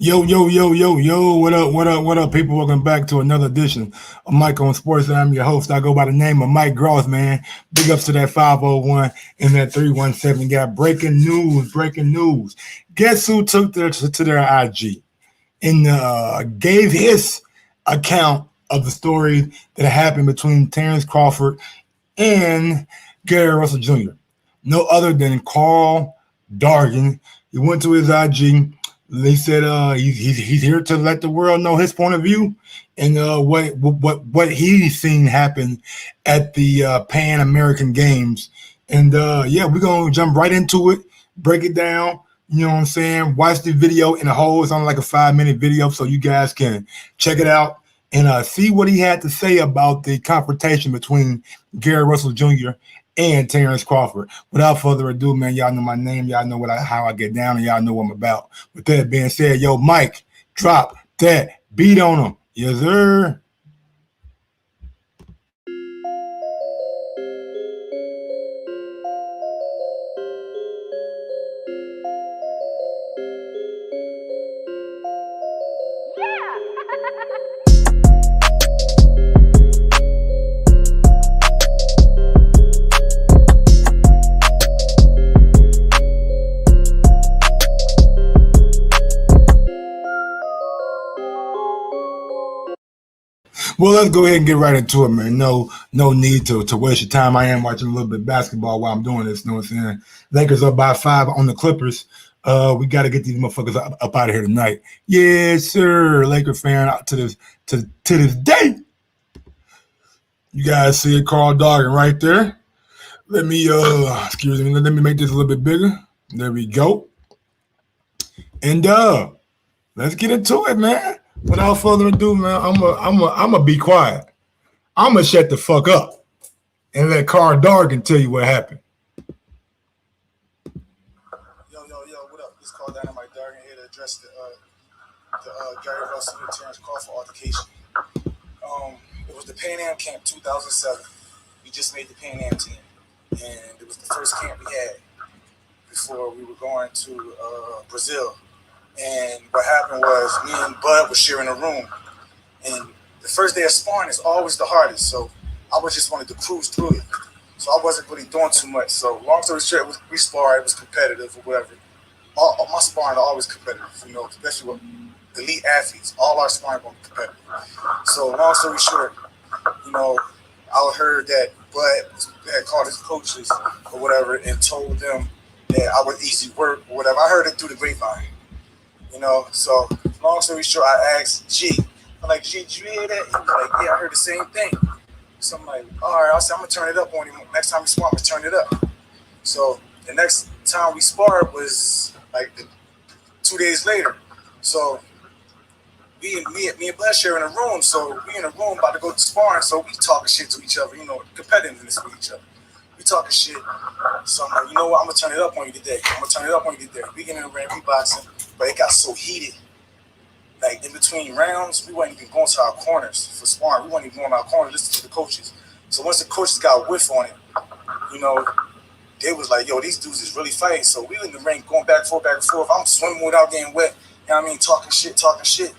Yo, yo, yo, yo, yo, what up, what up, what up, people? Welcome back to another edition of Mike on Sports. I'm your host. I go by the name of Mike Gross, man. Big ups to that 501 and that 317. Got breaking news, breaking news. Guess who took to their IG and gave his account of the story that happened between Terence Crawford and Gary Russell Jr.? No other than Karl Dargan. He went to his IG. They said he's here to let the world know his point of view and what he's seen happen at the Pan American Games. And yeah, we're gonna jump right into it, break it down. You know what I'm saying? Watch the video in a whole. It's only like a 5-minute video, so you guys can check it out and see what he had to say about the confrontation between Gary Russell Jr. and Terence Crawford. Without further ado, man, y'all know my name. Y'all know how I get down, and y'all know what I'm about. With that being said, yo, Mike, drop that beat on him. Yes, sir. Well, let's go ahead and get right into it, man. No need to waste your time. I am watching a little bit of basketball while I'm doing this. You know what I'm saying? Lakers up by 5 on the Clippers. We got to get these motherfuckers up out of here tonight. Yes, sir. Laker fan out to this day. You guys see it, Karl Dargan right there. Let me excuse me. Let me make this a little bit bigger. There we go. And let's get into it, man. Without further ado, man, I'm a be quiet. I'm gonna shut the fuck up and let Karl Dargan tell you what happened. Yo, what up? This is Karl Dargan here to address the Gary Russell and Terence Crawford altercation. It was the Pan Am Camp 2007. We just made the Pan Am team, and it was the first camp we had before we were going to Brazil. And what happened was me and Bud were sharing a room, and the first day of sparring is always the hardest. So I was just wanted to cruise through it. So I wasn't really doing too much. So long story short, we sparred. It was competitive or whatever. All my sparring are always competitive, you know, especially with elite athletes. All our sparring are competitive. So long story short, you know, I heard that Bud had called his coaches or whatever and told them that I was easy work or whatever. I heard it through the grapevine. You know, so long story short, I asked G. I'm like, G, did you hear that? He was like, yeah, I heard the same thing. So I'm like, all right, I said, I'm going to turn it up on him. Next time we spar, I'm going to turn it up. So the next time we sparred was like 2 days later. So me and Bud sharing a room. So we in a room about to go to sparring. So we talking shit to each other, you know, competitiveness with each other. We talking shit. So I'm like, you know what? I'm going to turn it up on you today. We get in the ring, we boxing. But it got so heated. Like in between rounds, we weren't even going to our corners for sparring. We weren't even going to our corners, listening to the coaches. So once the coaches got a whiff on it, you know, they was like, yo, these dudes is really fighting. So we in the ring going back and forth. I'm swimming without getting wet. You know what I mean? Talking shit.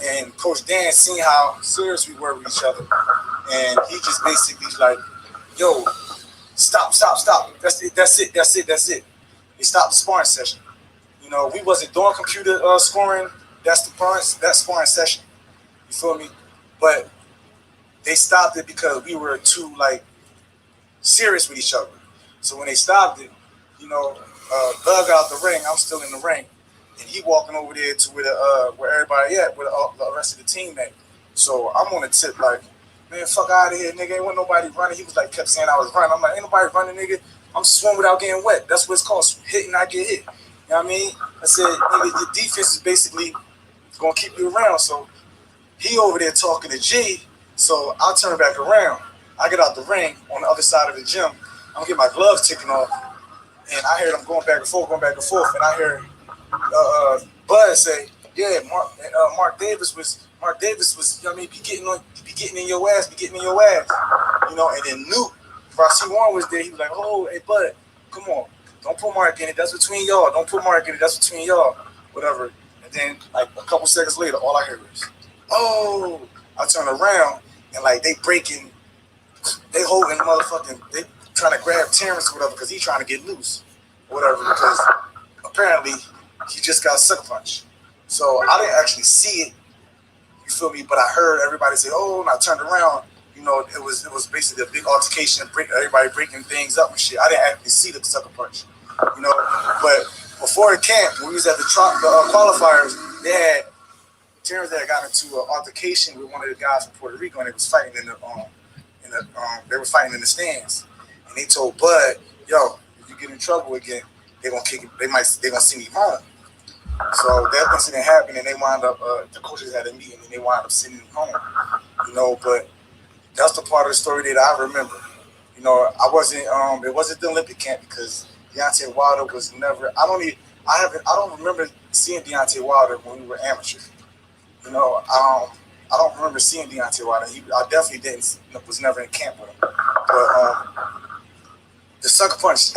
And Coach Dan seen how serious we were with each other. And he just basically like, yo, stop. That's it. He stopped the sparring session. You know, we wasn't doing computer scoring. That's sparring session. You feel me? But they stopped it because we were too like serious with each other. So when they stopped it, you know, Doug out the ring. I'm still in the ring, and he walking over there to where everybody at, where the rest of the team at. So I'm on the tip like, man, fuck out of here, nigga. Ain't want nobody running. He was like, kept saying I was running. I'm like, ain't nobody running, nigga. I'm swimming without getting wet. That's what it's called. Hitting, I get hit. You know what I mean? I said, nigga, your defense is basically going to keep you around. So he over there talking to G. So I turn back around. I get out the ring on the other side of the gym. I'm going to get my gloves taken off. And I hear them going back and forth. And I hear Bud say, yeah, Mark Davis was, you know what I mean, be getting in your ass. You know, and then Newt, Rossi Warren was there. He was like, oh, hey, Bud, come on. Don't put Mark in it. That's between y'all. Whatever. And then, like, a couple seconds later, all I hear is, oh, I turn around, and, like, they holding motherfucking, they trying to grab Terence or whatever, because he's trying to get loose, or whatever, because apparently he just got sucker punched. So I didn't actually see it, you feel me, but I heard everybody say, oh, and I turned around, you know, it was basically a big altercation, everybody breaking things up and shit. I didn't actually see the sucker punch, you know, but before the camp, when we was at the qualifiers, they had Terrence that got into an altercation with one of the guys from Puerto Rico, and they was fighting they were fighting in the stands, and they told Bud, "Yo, if you get in trouble again, they gonna kick you. They gonna send you home." So that incident happened, and they wound up. The coaches had a meeting, and they wound up sending him home. You know, but that's the part of the story that I remember. You know, I wasn't. It wasn't the Olympic camp because Deontay Wilder was never. I don't remember seeing Deontay Wilder when we were amateurs. You know, I don't remember seeing Deontay Wilder. I definitely was never in camp with him. But the sucker punch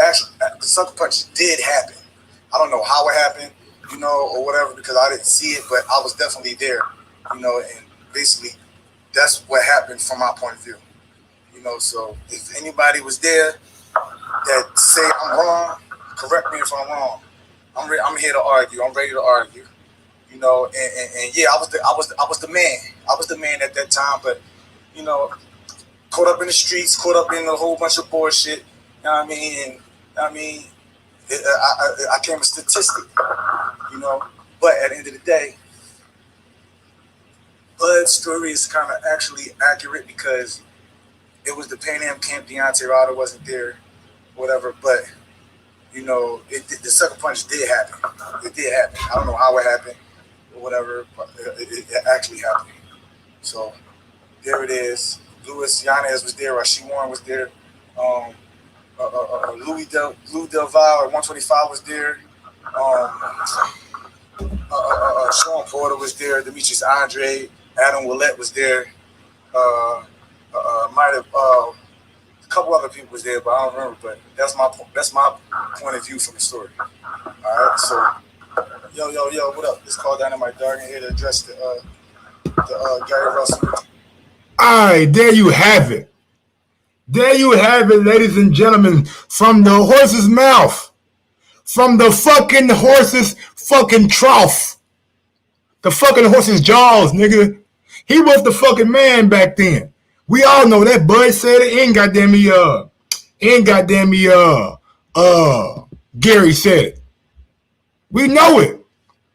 did happen. I don't know how it happened, you know, or whatever, because I didn't see it, but I was definitely there, you know, and basically that's what happened from my point of view. You know, so if anybody was there that say I'm wrong, correct me if I'm wrong. I'm here to argue. I'm ready to argue. You know, and yeah, I was the man. I was the man at that time, but you know, caught up in the streets, caught up in a whole bunch of bullshit. You know what I mean? And I mean, I became a statistic. You know, but at the end of the day, Bud's story is kind of actually accurate because it was the Pan Am camp. Deontay Wilder wasn't there, whatever. But you know, the sucker punch did happen. It did happen. I don't know how it happened or whatever, but it actually happened. So there it is. Luis Yanez was there. Rasheed Warren was there. Louis Del Valle at 125 was there. Sean Porter was there. Demetrius Andre, Adam Willett was there. Might have a couple other people was there, but I don't remember. But that's my point of view from the story. All right, so yo, what up? It's Karl Dargan here to address the Gary Russell. All right, there you have it. There you have it, ladies and gentlemen, from the horse's mouth, from the fucking horse's fucking trough, the fucking horse's jaws, nigga. He was the fucking man back then. We all know that. Bud said it. Gary said it. We know it.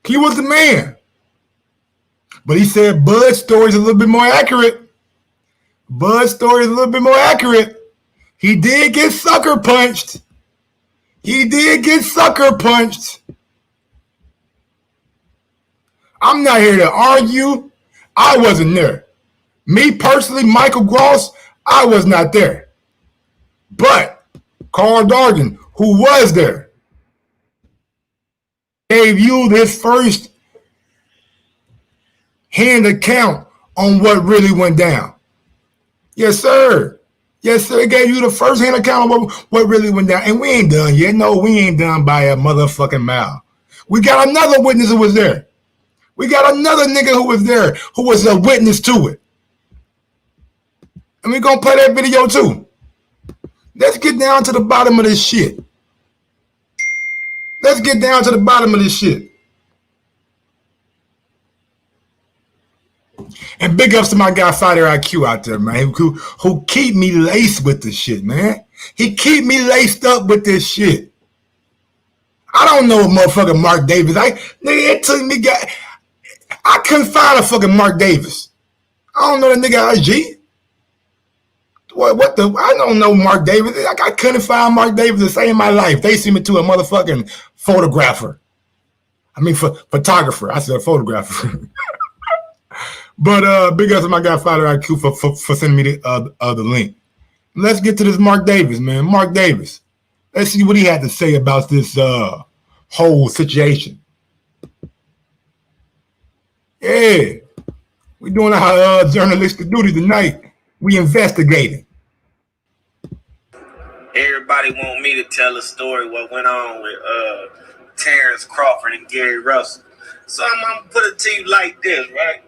He was the man. But he said Bud's story is a little bit more accurate. He did get sucker punched. I'm not here to argue. I wasn't there. Me personally, Michael Gross, I was not there. But Karl Dargan, who was there, gave you this first hand account on what really went down. Yes, sir. It gave you the first hand account on what really went down. And we ain't done yet. No, we ain't done by a motherfucking mile. We got another witness who was there. We got another nigga who was there, who was a witness to it. And we're going to play that video too. Let's get down to the bottom of this shit. And big ups to my guy Fighter IQ out there, man, who keep me laced with this shit, man. He keep me laced up with this shit. I don't know motherfucking Mark Davis. It took me, I couldn't find a fucking Mark Davis. I don't know that nigga IG. What the? I don't know Mark Davis. I couldn't find Mark Davis to say in my life. They sent me to a motherfucking photographer. I mean, photographer. I said photographer. But big ups to my guy Fighter IQ for sending me the link. Let's get to this Mark Davis, man. Mark Davis. Let's see what he had to say about this whole situation. Yeah, we're doing our journalistic duty tonight. We investigating. Everybody want me to tell a story what went on with Terence Crawford and Gary Russell. So I'm gonna put it to you like this, right?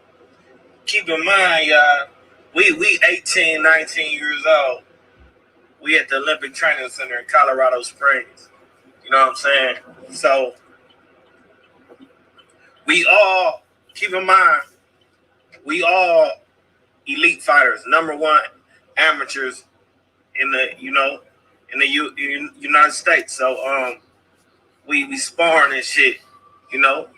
Keep in mind, y'all, we 18, 19 years old. We at the Olympic Training Center in Colorado Springs. You know what I'm saying? So we all, keep in mind, we all elite fighters, number one amateurs in the, in the United States. So we sparring and shit.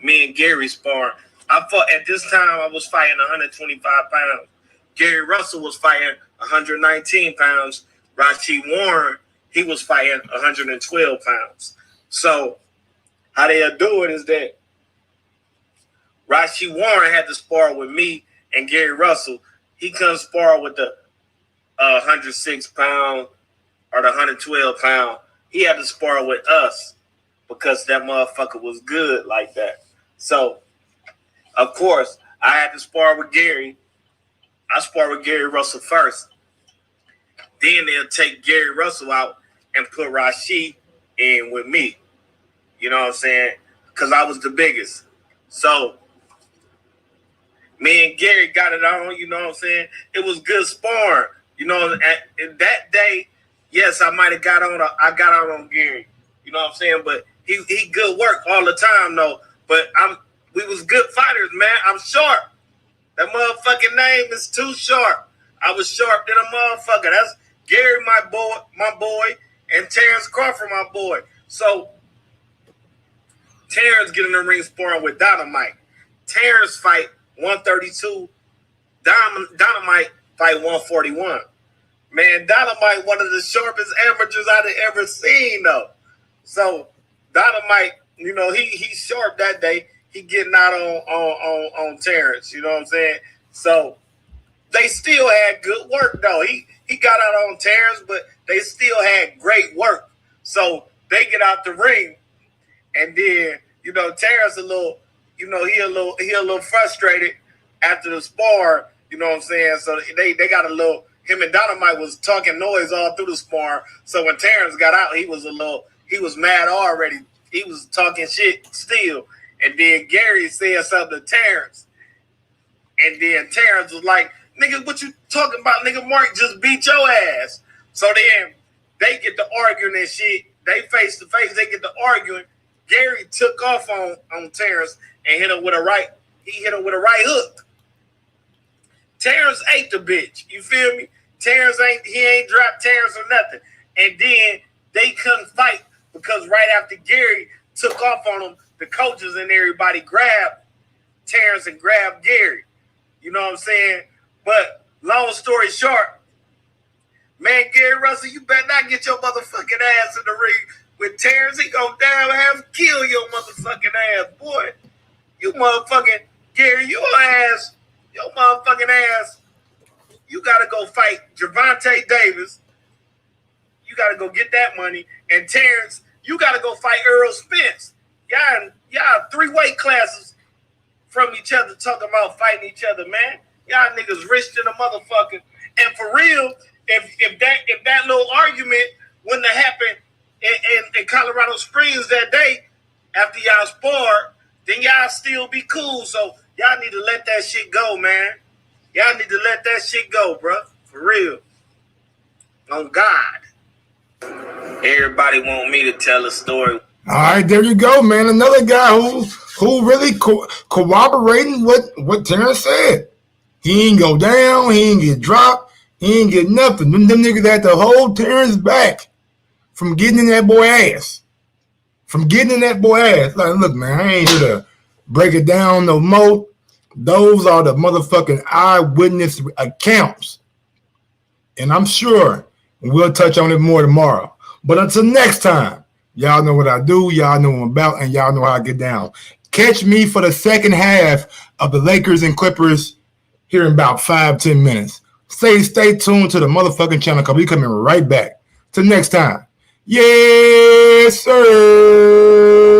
Me and Gary sparring. I fought at this time. I was fighting 125 pounds. Gary Russell was fighting 119 pounds. Rashid Warren, he was fighting 112 pounds. So how they'll do it is that Rashid Warren had to spar with me and Gary Russell. He couldn't spar with the 106 pound or the 112 pound. He had to spar with us because that motherfucker was good like that. So, of course, I had to spar with Gary. I spar with Gary Russell first. Then they'll take Gary Russell out and put Rashid in with me. You know what I'm saying? Because I was the biggest. So, me and Gary got it on, you know what I'm saying? It was good sparring. And that day, yes, I might have got on Gary. You know what I'm saying? But he good work all the time, though. But we was good fighters, man. I'm sharp. That motherfucking name is too sharp. I was sharp than a motherfucker. That's Gary, my boy, and Terence Crawford, my boy. So Terence get in the ring sparring with Dynamite. Terence fight 132. Dynamite fight 141. Man, Dynamite, one of the sharpest amateurs I'd have ever seen, though. So Dynamite, he's sharp that day. He getting out on Terence, you know what I'm saying? So they still had good work, though. He got out on Terence, but they still had great work. So they get out the ring, and then, Terence a little, he a little frustrated after the spar, you know what I'm saying? So they got a little, him and Dynamite was talking noise all through the spar. So when Terence got out, he was mad already. He was talking shit still. And then Gary said something to Terence. And then Terence was like, nigga, what you talking about? Nigga, Mark just beat your ass. So then they get to arguing and shit. They face to face. They get to arguing. Gary took off on Terence and hit him with a right. He hit him with a right hook. Terence ate the bitch. You feel me? Terence ain't dropped Terence or nothing. And then they couldn't fight because right after Gary took off on him, the coaches and everybody grabbed Terence and grabbed Gary. You know what I'm saying? But long story short, man, Gary Russell, you better not get your motherfucking ass in the ring with Terence. He go down and have kill your motherfucking ass, boy. You motherfucking Gary, your motherfucking ass. You gotta go fight Gervonta Davis. You gotta go get that money. And Terence, you gotta go fight Earl Spence. Y'all 3 weight classes from each other talking about fighting each other, man. Y'all niggas rich than a motherfucker. And for real, if that little argument wouldn't have happened in Colorado Springs that day after y'all sparred, then y'all still be cool. So y'all need to let that shit go, man. Y'all need to let that shit go, bro. For real. On God. Everybody want me to tell a story. All right, there you go, man. Another guy who really corroborating what Terence said. He ain't go down. He ain't get dropped. He ain't get nothing. Them niggas had to hold Terence back from getting in that boy ass. Like, look, man, I ain't here to break it down no more. Those are the motherfucking eyewitness accounts. And I'm sure we'll touch on it more tomorrow. But until next time, y'all know what I do, y'all know what I'm about, and y'all know how I get down. Catch me for the second half of the Lakers and Clippers here in about 5-10 minutes. Stay tuned to the motherfucking channel because we coming right back. Till next time. Yes, sir.